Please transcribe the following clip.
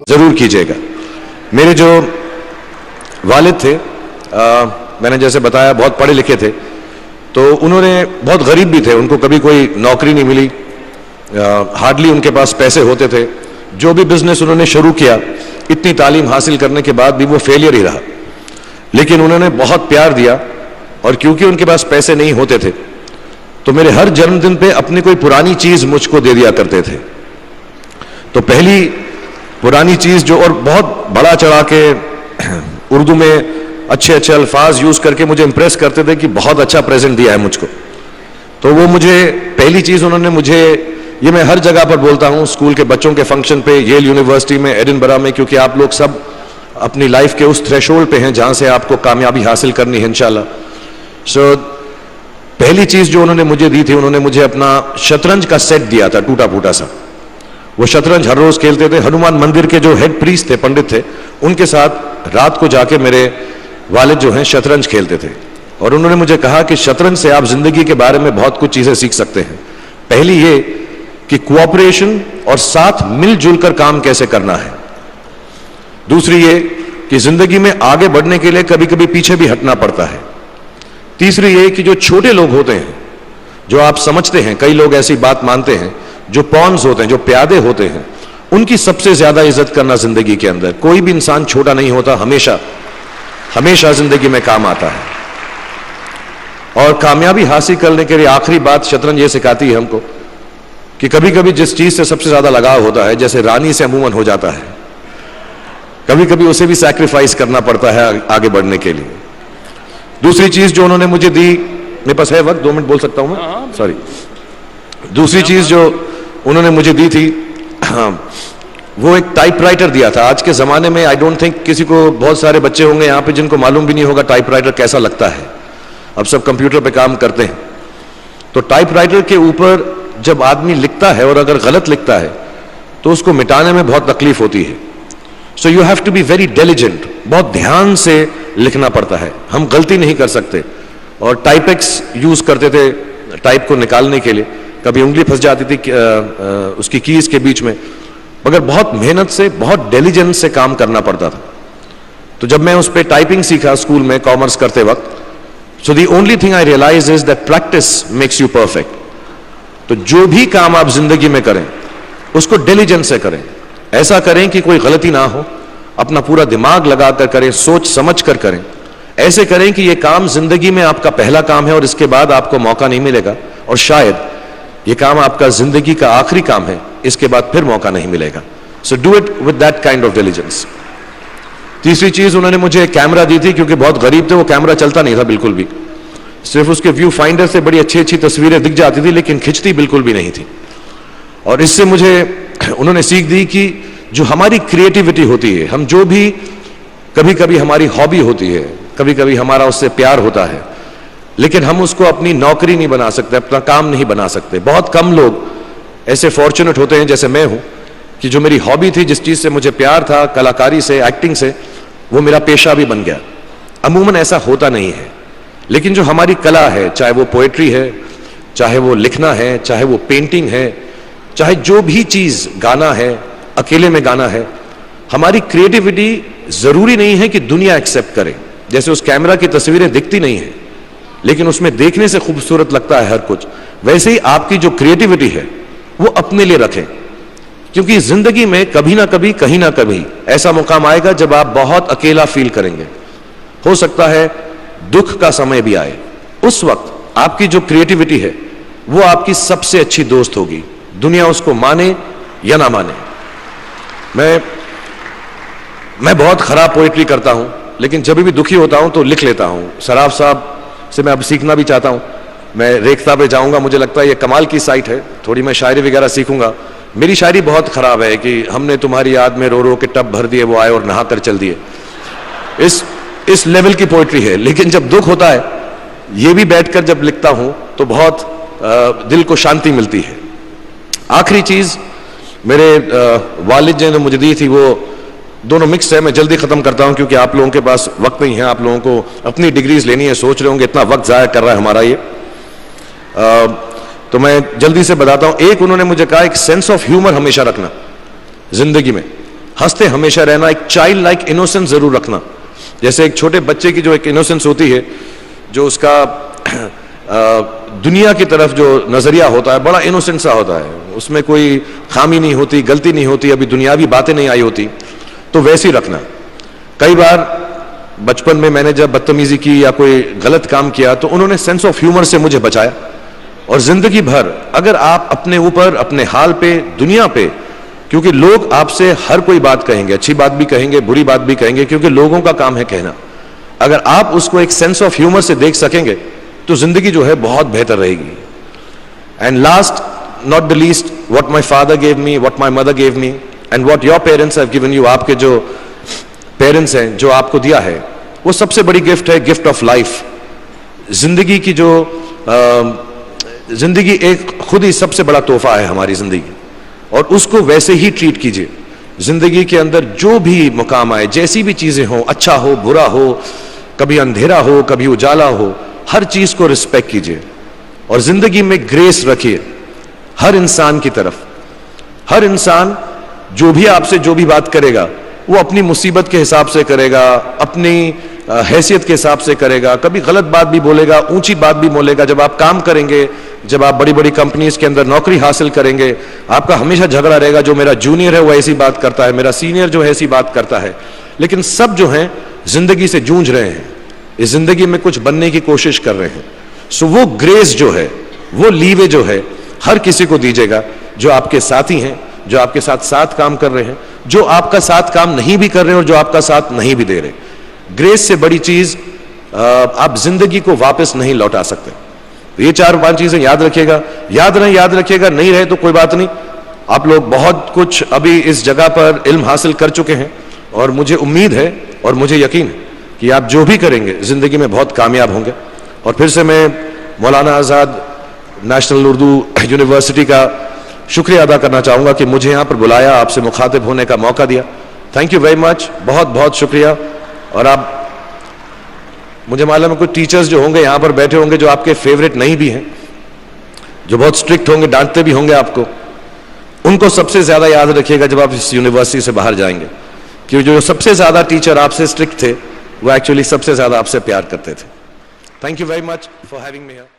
जरूर कीजिएगा। मेरे जो वालिद थे, मैंने जैसे बताया बहुत पढ़े लिखे थे, तो उन्होंने बहुत गरीब भी थे, उनको कभी कोई नौकरी नहीं मिली, हार्डली उनके पास पैसे होते थे। जो भी बिजनेस उन्होंने शुरू किया, इतनी तालीम हासिल करने के बाद भी वो फेलियर ही रहा। लेकिन उन्होंने बहुत प्यार दिया, और क्योंकि उनके पास पैसे नहीं होते थे तो मेरे हर जन्मदिन पे अपनी कोई पुरानी चीज मुझको दे दिया करते थे। तो पहली पुरानी चीज जो, और बहुत बड़ा चढ़ा के उर्दू में अच्छे अच्छे अल्फाज यूज करके मुझे इंप्रेस करते थे कि बहुत अच्छा प्रेजेंट दिया है मुझको। तो वो मुझे पहली चीज उन्होंने मुझे, ये मैं हर जगह पर बोलता हूं, स्कूल के बच्चों के फंक्शन पे, येल यूनिवर्सिटी में, एडिनबरा में, क्योंकि आप लोग सब अपनी लाइफ के उस थ्रेशोल्ड पे हैं जहां से आपको कामयाबी हासिल करनी है इंशाल्लाह। सो पहली चीज जो उन्होंने मुझे दी थी, उन्होंने मुझे अपना शतरंज का सेट दिया था, टूटा फूटा सा। वो शतरंज हर रोज खेलते थे। हनुमान मंदिर के जो हेड प्रीस्ट थे, पंडित थे, उनके साथ रात को जाके मेरे वालिद जो हैं शतरंज खेलते थे। और उन्होंने मुझे कहा कि शतरंज से आप जिंदगी के बारे में बहुत कुछ चीजें सीख सकते हैं। पहली ये कि कोऑपरेशन और साथ मिलजुल कर काम कैसे करना है। दूसरी ये कि जिंदगी में आगे बढ़ने के लिए कभी कभी पीछे भी हटना पड़ता है। तीसरी ये कि जो छोटे लोग होते हैं, जो आप समझते हैं, कई लोग ऐसी बात मानते हैं, जो पॉन्स होते हैं, जो प्यादे होते हैं, उनकी सबसे ज्यादा इज्जत करना जिंदगी के अंदर। कोई भी इंसान छोटा नहीं होता, हमेशा हमेशा जिंदगी में काम आता है। और कामयाबी हासिल करने के लिए आखिरी बात शतरंज ये सिखाती है हमको कि कभी कभी जिस चीज से सबसे ज्यादा लगाव होता है, जैसे रानी से अमूमन हो जाता है, कभी कभी उसे भी सैक्रिफाइस करना पड़ता है आगे बढ़ने के लिए। दूसरी चीज जो उन्होंने मुझे दी, मेरे पास है वक्त, 2 मिनट बोल सकता हूं मैं, सॉरी। दूसरी चीज जो उन्होंने मुझे दी थी, वो एक टाइपराइटर दिया था। आज के जमाने में आई डोंट थिंक किसी को, बहुत सारे बच्चे होंगे यहाँ पे जिनको मालूम भी नहीं होगा टाइपराइटर कैसा लगता है। अब सब कंप्यूटर पे काम करते हैं। तो टाइपराइटर के ऊपर जब आदमी लिखता है और अगर गलत लिखता है तो उसको मिटाने में बहुत तकलीफ होती है। So you have to be very diligent, बहुत ध्यान से लिखना पड़ता है, हम गलती नहीं कर सकते। और टाइपेक्स यूज करते थे टाइप को निकालने के लिए, कभी उंगली फंस जाती थी उसकी कीज के बीच में, मगर बहुत मेहनत से, बहुत डिलिजेंस से काम करना पड़ता था। तो जब मैं उस पर टाइपिंग सीखा स्कूल में कॉमर्स करते वक्त, so the only thing I realise is that practice makes you perfect. तो जो भी काम आप जिंदगी में करें उसको डिलिजेंस से करें, ऐसा करें कि कोई गलती ना हो, अपना पूरा दिमाग लगाकर करें, सोच समझ कर करें। ऐसे करें कि यह काम जिंदगी में आपका पहला काम है और इसके बाद आपको मौका नहीं मिलेगा, और शायद यह काम आपका जिंदगी का आखिरी काम है, इसके बाद फिर मौका नहीं मिलेगा। So do it with that kind of diligence. तीसरी चीज उन्होंने मुझे कैमरा दी थी, क्योंकि बहुत गरीब थे, वो कैमरा चलता नहीं था बिल्कुल भी, सिर्फ उसके व्यू फाइंडर से बड़ी अच्छी अच्छी तस्वीरें दिख जाती थी, लेकिन खिंचती बिल्कुल भी नहीं थी। और इससे मुझे उन्होंने सीख दी कि जो हमारी क्रिएटिविटी होती है, हम जो भी, कभी कभी हमारी हॉबी होती है, कभी कभी हमारा उससे प्यार होता है, लेकिन हम उसको अपनी नौकरी नहीं बना सकते, अपना काम नहीं बना सकते। बहुत कम लोग ऐसे फॉर्चुनेट होते हैं जैसे मैं हूं कि जो मेरी हॉबी थी, जिस चीज से मुझे प्यार था, कलाकारी से, एक्टिंग से, वो मेरा पेशा भी बन गया। अमूमन ऐसा होता नहीं है, लेकिन जो हमारी कला है, चाहे वो पोएट्री है, चाहे वो लिखना है, चाहे वो पेंटिंग है, चाहे जो भी चीज, गाना है, अकेले में गाना है, हमारी क्रिएटिविटी जरूरी नहीं है कि दुनिया एक्सेप्ट करे। जैसे उस कैमरा की तस्वीरें दिखती नहीं है, लेकिन उसमें देखने से खूबसूरत लगता है हर कुछ, वैसे ही आपकी जो क्रिएटिविटी है वो अपने लिए रखें, क्योंकि जिंदगी में कभी ना कभी, कहीं ना कभी ऐसा मुकाम आएगा जब आप बहुत अकेला फील करेंगे। हो सकता है दुख का समय भी आए, उस वक्त आपकी जो क्रिएटिविटी है वो आपकी सबसे अच्छी दोस्त होगी, दुनिया उसको माने या ना माने। मैं बहुत खराब पोएट्री करता हूं, लेकिन जब भी दुखी होता हूं तो लिख लेता हूं। सराफ साहब से मैं अब सीखना भी चाहता हूं। मैं रेखता पे जाऊंगा, मुझे लगता है ये कमाल की साइट है, थोड़ी मैं शायरी वगैरह सीखूंगा। मेरी शायरी बहुत खराब है कि हमने तुम्हारी याद में रो रो के टब भर दिए, वो आए और नहा कर चल दिए, इस लेवल की पोएट्री है। लेकिन जब दुख होता है, ये भी बैठकर जब लिखता हूं तो बहुत दिल को शांति मिलती है। आखिरी चीज मेरे वालिद जी ने मुझे दी थी, वो दोनों मिक्स है, मैं जल्दी खत्म करता हूं क्योंकि आप लोगों के पास वक्त नहीं है, आप लोगों को अपनी डिग्रीज लेनी है, सोच रहे होंगे इतना वक्त जाया कर रहा है हमारा ये। तो मैं जल्दी से बताता हूं। एक उन्होंने मुझे कहा, एक सेंस ऑफ ह्यूमर हमेशा रखना जिंदगी में। हंसते हमेशा रहना, एक चाइल्ड लाइक इनोसेंस जरूर रखना। जैसे एक छोटे बच्चे की जो एक इनोसेंस होती है, जो उसका दुनिया की तरफ जो नजरिया होता है बड़ा इनोसेंट सा होता है, उसमें कोई खामी नहीं होती, गलती नहीं होती, अभी दुनियावी बातें नहीं आई होती, तो वैसे ही रखना। कई बार बचपन में मैंने जब बदतमीजी की या कोई गलत काम किया तो उन्होंने सेंस ऑफ ह्यूमर से मुझे बचाया। और जिंदगी भर अगर आप अपने ऊपर, अपने हाल पे, दुनिया पे, क्योंकि लोग आपसे हर कोई बात कहेंगे, अच्छी बात भी कहेंगे, बुरी बात भी कहेंगे, क्योंकि लोगों का काम है कहना। अगर आप उसको एक सेंस ऑफ ह्यूमर से देख सकेंगे तो जिंदगी जो है बहुत बेहतर रहेगी। And last not the least, what my father gave me, what my mother gave me and what your parents have given you, आपके जो पेरेंट्स हैं जो आपको दिया है, वो सबसे बड़ी गिफ्ट है, गिफ्ट ऑफ लाइफ। जिंदगी की जो जिंदगी एक खुद ही सबसे बड़ा तोहफा है हमारी जिंदगी, और उसको वैसे ही ट्रीट कीजिए। जिंदगी के अंदर जो भी मुकाम आए, जैसी भी चीजें हो, अच्छा हो बुरा हो, कभी अंधेरा हो कभी उजाला हो, हर चीज को रिस्पेक्ट कीजिए और जिंदगी में ग्रेस रखिए हर इंसान की तरफ। हर इंसान जो भी आपसे जो भी बात करेगा वो अपनी मुसीबत के हिसाब से करेगा, अपनी हैसियत के हिसाब से करेगा, कभी गलत बात भी बोलेगा, ऊंची बात भी बोलेगा। जब आप काम करेंगे, जब आप बड़ी बड़ी कंपनीज के अंदर नौकरी हासिल करेंगे, आपका हमेशा झगड़ा रहेगा, जो मेरा जूनियर है वो ऐसी बात करता है, मेरा सीनियर जो है ऐसी बात करता है। लेकिन सब जो हैं जिंदगी से जूझ रहे हैं, इस जिंदगी में कुछ बनने की कोशिश कर रहे हैं। सो वो ग्रेस जो है, वो लीवे जो है, हर किसी को दीजिएगा जो आपके साथी हैं, जो आपके साथ काम कर रहे हैं, जो आपका साथ काम नहीं भी कर रहे हैं और जो आपका साथ नहीं भी दे रहे। ग्रेस से बड़ी चीज आप जिंदगी को वापस नहीं लौटा सकते। ये 4-5 चीजें याद रखिएगा। याद रखिएगा, नहीं रहे तो कोई बात नहीं। आप लोग बहुत कुछ अभी इस जगह पर इल्म हासिल कर चुके हैं और मुझे उम्मीद है और मुझे यकीन है कि आप जो भी करेंगे जिंदगी में बहुत कामयाब होंगे। और फिर से मैं मौलाना आज़ाद नेशनल उर्दू यूनिवर्सिटी का शुक्रिया अदा करना चाहूंगा कि मुझे यहां पर बुलाया, आपसे मुखातिब होने का मौका दिया। थैंक यू वेरी मच, बहुत बहुत शुक्रिया। और आप, मुझे मालूम है कुछ टीचर्स जो होंगे यहां पर बैठे होंगे जो आपके फेवरेट नहीं भी हैं, जो बहुत स्ट्रिक्ट होंगे, डांटते भी होंगे आपको, उनको सबसे ज्यादा याद रखिएगा जब आप इस यूनिवर्सिटी से बाहर जाएंगे, क्योंकि जो सबसे ज्यादा टीचर आपसे स्ट्रिक्ट थे वो एक्चुअली सबसे ज्यादा आपसे प्यार करते थे। Thank you very much for having me here.